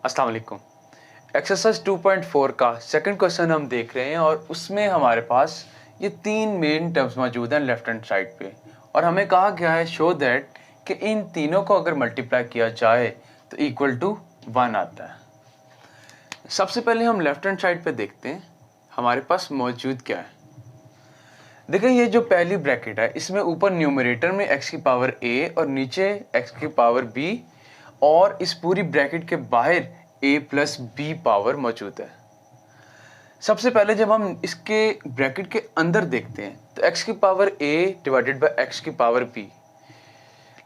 अस्सलाम वालेकुम। एक्सरसाइज 2.4 का सेकंड क्वेश्चन हम देख रहे हैं और उसमें हमारे पास ये तीन मेन टर्म्स मौजूद हैं लेफ्ट हैंड साइड पे और हमें कहा गया है शो दैट कि इन तीनों को अगर मल्टीप्लाई किया जाए तो इक्वल टू 1 आता है। सबसे पहले हम लेफ्ट हैंड साइड पे देखते हैं हमारे पास मौजूद क्या है। देखिए ये जो पहली ब्रैकेट है इसमें ऊपर न्यूमरेटर में x की पावर a और नीचे x की पावर b और इस पूरी ब्रैकेट के बाहर a प्लस बी पावर मौजूद है। सबसे पहले जब हम इसके ब्रैकेट के अंदर देखते हैं तो x की power a divided by x की power b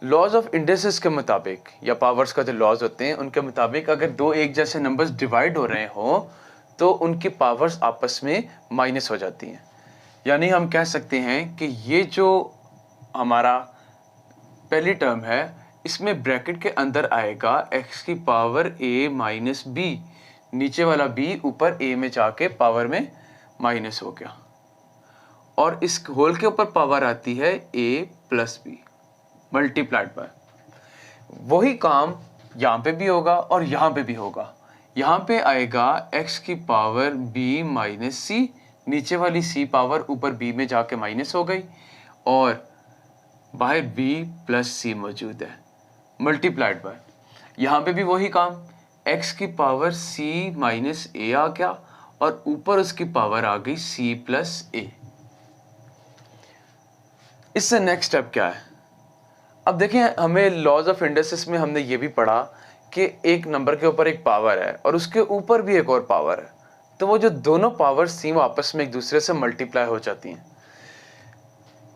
laws of indices के मुताबिक या पावर्स का जो लॉज होते हैं उनके मुताबिक अगर दो एक जैसे नंबर्स डिवाइड हो रहे हो तो उनकी पावर्स आपस में माइनस हो जाती हैं। यानी हम कह सकते हैं कि ये जो हमारा पहली टर्म है इसमें ब्रैकेट के अंदर आएगा x की पावर a माइनस बी, नीचे वाला b ऊपर a में जाके पावर में माइनस हो गया और इस होल के ऊपर पावर आती है a plus b multiplied by. वही काम यहाँ पे भी होगा और यहाँ पे भी होगा। यहाँ पे आएगा x की पावर b माइनस सी, नीचे वाली c पावर ऊपर b में जाके माइनस हो गई और बाहर b प्लस सी मौजूद है मल्टीप्लाइड बाय। यहाँ पे भी वही काम x की पावर c माइनस ए आ गया और ऊपर उसकी पावर आ गई c प्लस ए। इससे नेक्स्ट स्टेप क्या है? अब देखें हमें लॉज ऑफ इंडिसेस में हमने ये भी पढ़ा कि एक नंबर के ऊपर एक पावर है और उसके ऊपर भी एक और पावर है, तो वो जो दोनों पावर्स थी वो आपस में एक दूसरे से मल्टीप्लाई हो जाती हैं।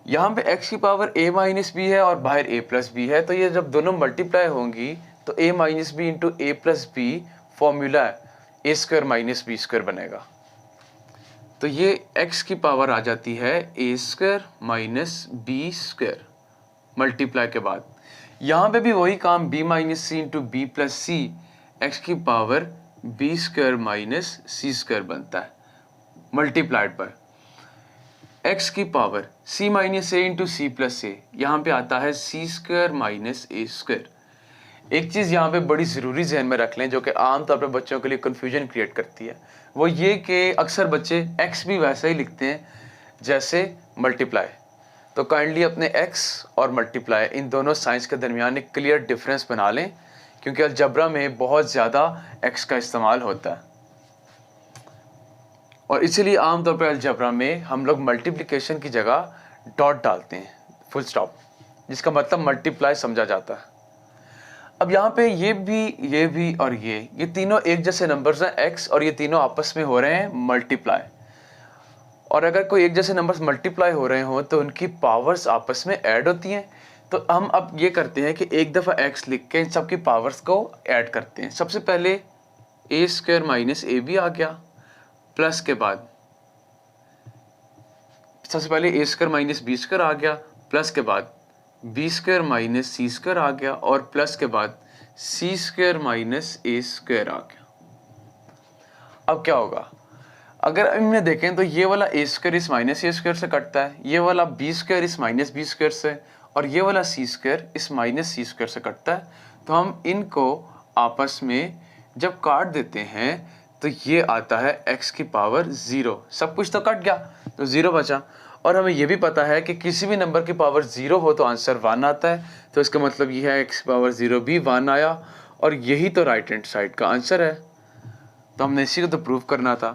यहाँ पे x की पावर a माइनस बी है और बाहर a प्लस बी है, तो ये जब दोनों मल्टीप्लाई होंगी तो a minus b into a plus b formula है a square minus B square बनेगा। तो ये x की पावर आ जाती है a square minus B square multiply के बाद। यहाँ पे भी वही काम b minus c into b plus c x की पावर b स्क्वायर माइनस सी स्क्वायर बनता है मल्टीप्लाइड पर x की power c minus a into c plus a, यहाँ पे आता है सी स्क्वायर माइनस ए स्क्वायर। एक चीज़ यहाँ पे बड़ी ज़रूरी जहन में रख लें जो कि आमतौर पर बच्चों के लिए कन्फ्यूजन क्रिएट करती है, वो ये कि अक्सर बच्चे x भी वैसा ही लिखते हैं जैसे मल्टीप्लाई। तो काइंडली अपने x और मल्टीप्लाई इन दोनों साइंस के दरमियान एक क्लियर डिफरेंस बना लें, क्योंकि अलजबरा में बहुत ज़्यादा x का इस्तेमाल होता है और इसीलिए आमतौर पर अलजबरा में हम लोग मल्टीप्लिकेशन की जगह डॉट डालते हैं, फुल स्टॉप, जिसका मतलब मल्टीप्लाई समझा जाता है। अब यहाँ पे ये भी और ये तीनों एक जैसे नंबर्स हैं x और ये तीनों आपस में हो रहे हैं मल्टीप्लाई। और अगर कोई एक जैसे नंबर्स मल्टीप्लाई हो रहे हो तो उनकी पावर्स आपस में ऐड होती हैं। तो हम अब ये करते हैं कि एक दफ़ा x लिख के इन सबकी पावर्स को ऐड करते हैं। सबसे पहले a square minus A B आ गया, प्लस के बाद सबसे पहले a square minus B square आ गया, प्लस के बाद बी स्क्वायर माइनस सी स्क्वायर आ गया और प्लस के बाद सी स्क्वायर माइनस ए स्क्वायर आ गया। अब क्या होगा? अगर इनमें देखें तो ये वाला a स्क्वायर इस माइनस ए स्क्वायर से कटता है, ये वाला b स्क्वायर इस माइनस बी स्क्वायर से और ये वाला c स्क्वायर इस माइनस सी स्क्वायर से कटता है। तो हम इनको आपस में जब काट देते हैं तो ये आता है x की पावर 0। सब कुछ तो कट गया तो 0 बचा और हमें ये भी पता है कि किसी भी नंबर की पावर 0 हो तो आंसर 1 आता है। तो इसका मतलब ये है x की पावर 0 भी 1 आया और यही तो राइट हैंड साइड का आंसर है। तो हमने इसी को तो प्रूव करना था,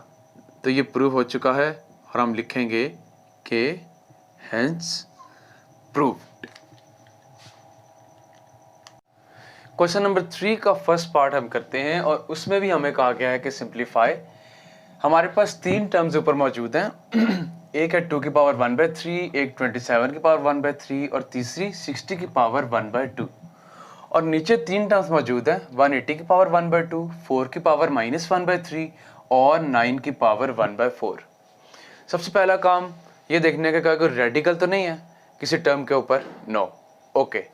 तो ये प्रूव हो चुका है और हम लिखेंगे कि हेंस प्रूव्ड। क्वेश्चन नंबर 3 का फर्स्ट पार्ट हम करते हैं और उसमें भी हमें कहा गया है कि सिंप्लीफाई। हमारे पास तीन टर्म्स ऊपर मौजूद हैं, एक है 2 की पावर 1/3, एक 27 की पावर 1/3 और तीसरी 60 की पावर 1/2। और नीचे तीन टर्म्स मौजूद हैं, 180 की पावर 1/2, 4 की पावर -1/3 और 9 की पावर 1/4। सबसे पहला काम ये देखने का कोई रेडिकल तो नहीं है किसी टर्म के ऊपर, नो, ओके।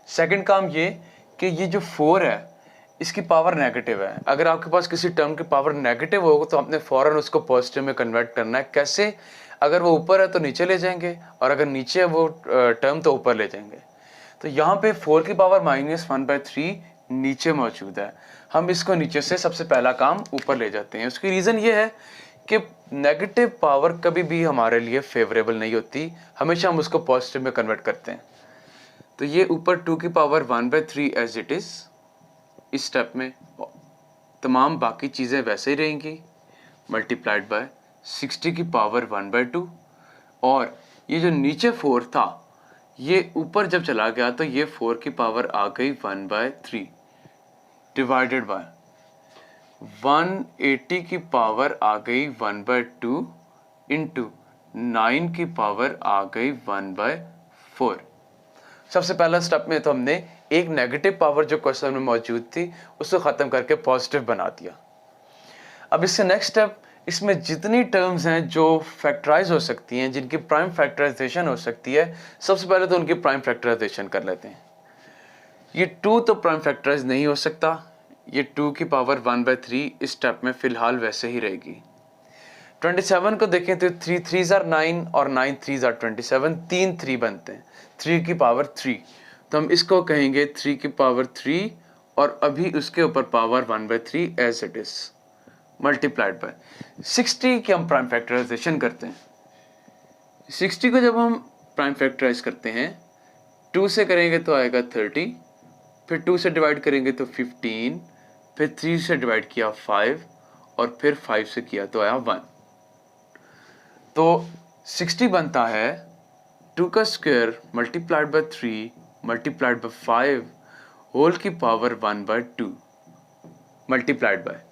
सेकंड काम ये कि ये जो 4 है इसकी पावर नेगेटिव है। अगर आपके पास किसी टर्म की पावर नेगेटिव होगा तो आपने फ़ौरन उसको पॉजिटिव में कन्वर्ट करना है। कैसे? अगर वो ऊपर है तो नीचे ले जाएंगे और अगर नीचे है वो टर्म तो ऊपर ले जाएंगे। तो यहाँ पे 4 की पावर -1/3 नीचे मौजूद है, हम इसको नीचे से सबसे पहला काम ऊपर ले जाते हैं। उसकी रीज़न ये है कि नेगेटिव पावर कभी भी हमारे लिए फेवरेबल नहीं होती, हमेशा हम उसको पॉजिटिव में कन्वर्ट करते हैं। तो ये ऊपर 2 की पावर 1/3 एज इट इज़, इस स्टेप में तमाम बाकी चीज़ें वैसे ही रहेंगी, मल्टीप्लाइड बाय 60 की पावर 1/2, और ये जो नीचे 4 था ये ऊपर जब चला गया तो ये 4 की पावर आ गई 1/3 डिवाइडेड बाय 180 की पावर आ गई 1/2 इंटू 9 की पावर आ गई 1/4। सबसे पहला स्टेप में तो हमने एक नेगेटिव पावर जो क्वेश्चन में मौजूद थी उसको ख़त्म करके पॉजिटिव बना दिया। अब इससे नेक्स्ट स्टेप, इसमें जितनी टर्म्स हैं जो फैक्टराइज हो सकती हैं, जिनकी प्राइम फैक्टराइजेशन हो सकती है, सबसे पहले तो उनकी प्राइम फैक्टराइजेशन कर लेते हैं। ये 2 तो प्राइम फैक्टराइज नहीं हो सकता, ये 2 की पावर 1/3 इस स्टेप में फ़िलहाल वैसे ही रहेगी। 27 को देखें तो 3 3s are 9 और 9 3s are 27, 3 3 बनते हैं, 3 की पावर 3, तो हम इसको कहेंगे 3 की पावर 3 और अभी उसके ऊपर power 1/3 as it is multiplied by 60 की हम प्राइम फैक्टराइजेशन करते हैं। 60 को जब हम प्राइम फैक्टराइज करते हैं 2 से करेंगे तो आएगा 30, फिर 2 से डिवाइड करेंगे तो 15, फिर 3 से डिवाइड किया 5 और फिर 5 से किया तो आया 1। तो 60 बनता है 2 का square multiplied by 3 multiplied by 5 whole की पावर 1/2 मल्टीप्लाइड बाय,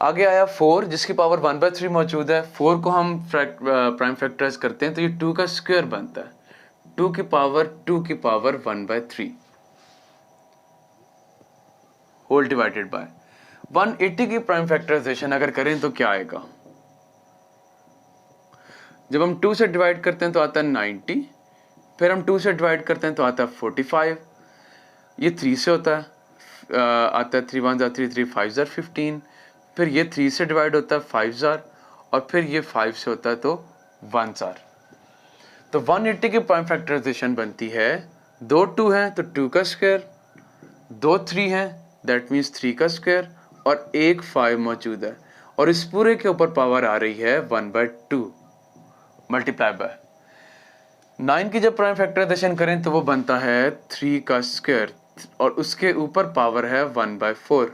आगे आया 4 जिसकी पावर 1/3 मौजूद है। 4 को हम प्राइम फैक्टराइज करते हैं तो ये 2 का स्क्वायर बनता है, 2 की पावर 1/3 होल डिवाइडेड बाय 180 की प्राइम फैक्टराइजेशन अगर करें तो क्या आएगा, जब हम 2 से डिवाइड करते हैं तो आता है 90, फिर हम 2 से डिवाइड करते हैं तो आता है 45, ये 3 से होता है, आता है 3 1 जार 3 3 5 जार 15, फिर ये 3 से डिवाइड होता है 5 जार और फिर ये 5 से होता है तो 1 जार। तो 180 की प्राइम फैक्टराइजेशन बनती है, 2 2 हैं तो 2 का स्क्वायर, 2 3 हैं दैट मीन्स 3 का स्क्वायर और एक 5 मौजूद है और इस पूरे के ऊपर पावर आ रही है 1/2 मल्टीप्लाई बाय 9 की जब प्राइम फैक्टराइजेशन करें तो वो बनता है 3 का स्क्वायर और उसके ऊपर पावर है 1/4।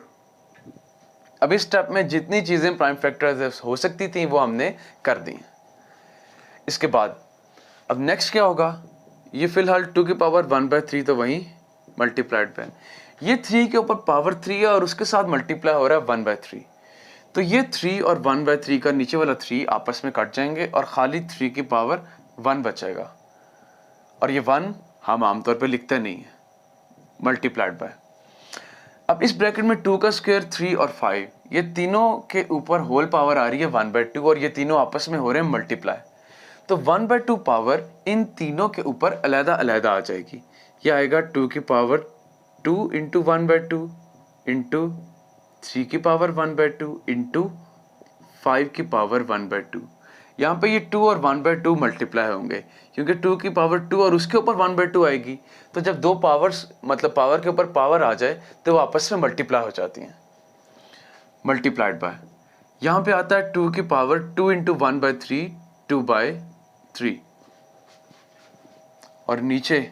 अब इस स्टेप में जितनी चीज़ें प्राइम फैक्टराइज हो सकती थी वो हमने कर दी। इसके बाद अब नेक्स्ट क्या होगा, ये फिलहाल 2 की पावर 1/3 तो वहीं मल्टीप्लाइड बाय, ये 3 के ऊपर पावर 3 है और उसके साथ मल्टीप्लाई हो रहा है 1/3, तो ये 3 और 1/3 का नीचे वाला 3 आपस में कट जाएंगे और खाली 3 की पावर 1 बचेगा और ये 1 हम आमतौर पे लिखते नहीं है मल्टीप्लाइड बाय। अब इस ब्रैकेट में 2 का स्क्वायर 3 और 5 ये तीनों के ऊपर होल पावर आ रही है 1/2 और ये तीनों आपस में हो रहे हैं मल्टीप्लाई, तो 1/2 पावर इन तीनों के ऊपर अलहदा अलहदा आ जाएगी। ये आएगा 2 की पावर 2 इंटू 1/2 इंटू 3 की पावर 1/2 इंटू 5 की पावर 1/2। यहाँ पे ये 2 और 1/2 मल्टीप्लाई होंगे क्योंकि 2 की पावर 2 और उसके ऊपर 1/2 आएगी, तो जब दो पावर्स मतलब पावर के ऊपर पावर आ जाए तो वो आपस में मल्टीप्लाई हो जाती हैं मल्टीप्लाइड बाय। यहाँ पे आता है 2 की पावर 2 इंटू 1/3 2/3 और नीचे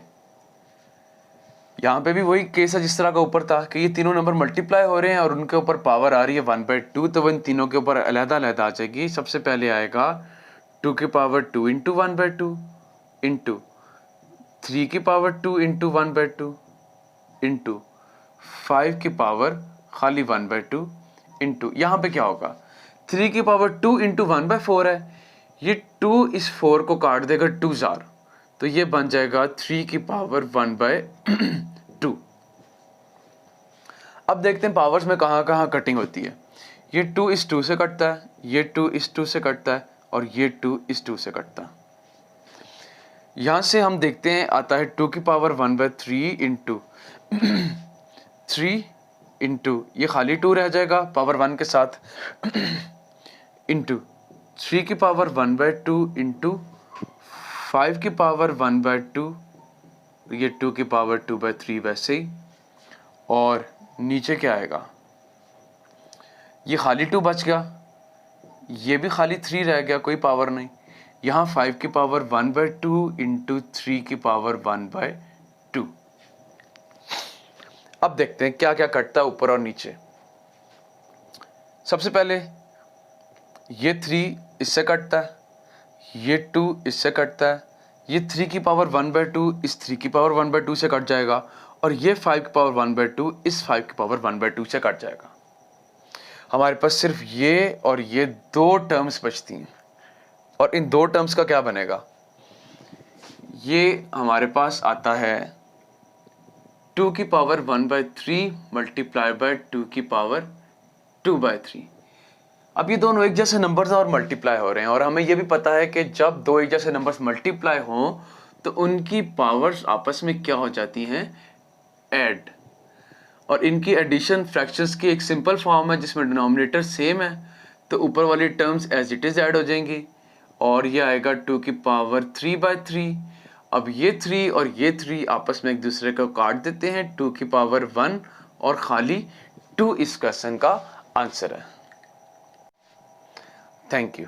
यहाँ पे भी वही केस है जिस तरह का ऊपर था कि ये तीनों नंबर मल्टीप्लाई हो रहे हैं और उनके ऊपर पावर आ रही है 1/2, तो वो इन तीनों के ऊपर अलहदा अलहदा आ जाएगी। सबसे पहले आएगा 2 की पावर 2 इंटू 1/2 इंटू 3 की पावर 2 इंटू 1/2 इंटू 5 की पावर खाली 1/2 इंटू यहाँ पे क्या होगा 3 की पावर 2 इंटू 1/4 है, ये 2 इस 4 को काट देगा 2 जार, तो ये बन जाएगा 3 की पावर 1/2। अब देखते हैं पावर्स में कहाँ कहाँ कटिंग होती है। ये 2 इस 2 से कटता है, ये 2 इस 2 से कटता है और ये 2 इस 2 से कटता है। यहाँ से हम देखते हैं आता है 2 की पावर 1/3 इंटू 3 इंटू ये खाली 2 रह जाएगा पावर 1 के साथ इंटू 3 की पावर 1/2 इंटू 5 की पावर 1/2, ये 2 की पावर 2/3 वैसे ही, और नीचे क्या आएगा, ये खाली 2 बच गया, ये भी खाली 3 रह गया, कोई पावर नहीं। यहाँ 5 की पावर 1/2 इंटू 3 की पावर 1/2। अब देखते हैं क्या क्या कटता है ऊपर और नीचे। सबसे पहले ये 3 इससे कटता है, ये 2 इससे कटता है, ये 3 की पावर 1/2 इस 3 की पावर 1/2 से कट जाएगा, और ये 5 की पावर 1/2 इस 5 की पावर 1/2 से कट जाएगा। हमारे पास सिर्फ ये और ये 2 टर्म्स बचती हैं, और इन 2 टर्म्स का क्या बनेगा, ये हमारे पास आता है 2 की पावर 1/3 मल्टीप्लाई बाय 2 की पावर 2/3। अब ये दोनों एक जैसे नंबर्स और मल्टीप्लाई हो रहे हैं, और हमें ये भी पता है कि जब 2 एक जैसे नंबर्स मल्टीप्लाई हों तो उनकी पावर्स आपस में क्या हो जाती हैं, ऐड। और इनकी एडिशन फ्रैक्शंस की एक सिंपल फॉर्म है जिसमें डिनोमिनेटर सेम है, तो ऊपर वाली terms as it is add हो जाएंगी, और ये आएगा 2 की पावर 3/3। अब ये 3 और ये 3 आपस में एक दूसरे को काट देते हैं, 2 की पावर 1 और खाली 2 इस क्वेश्चन का आंसर है। Thank you.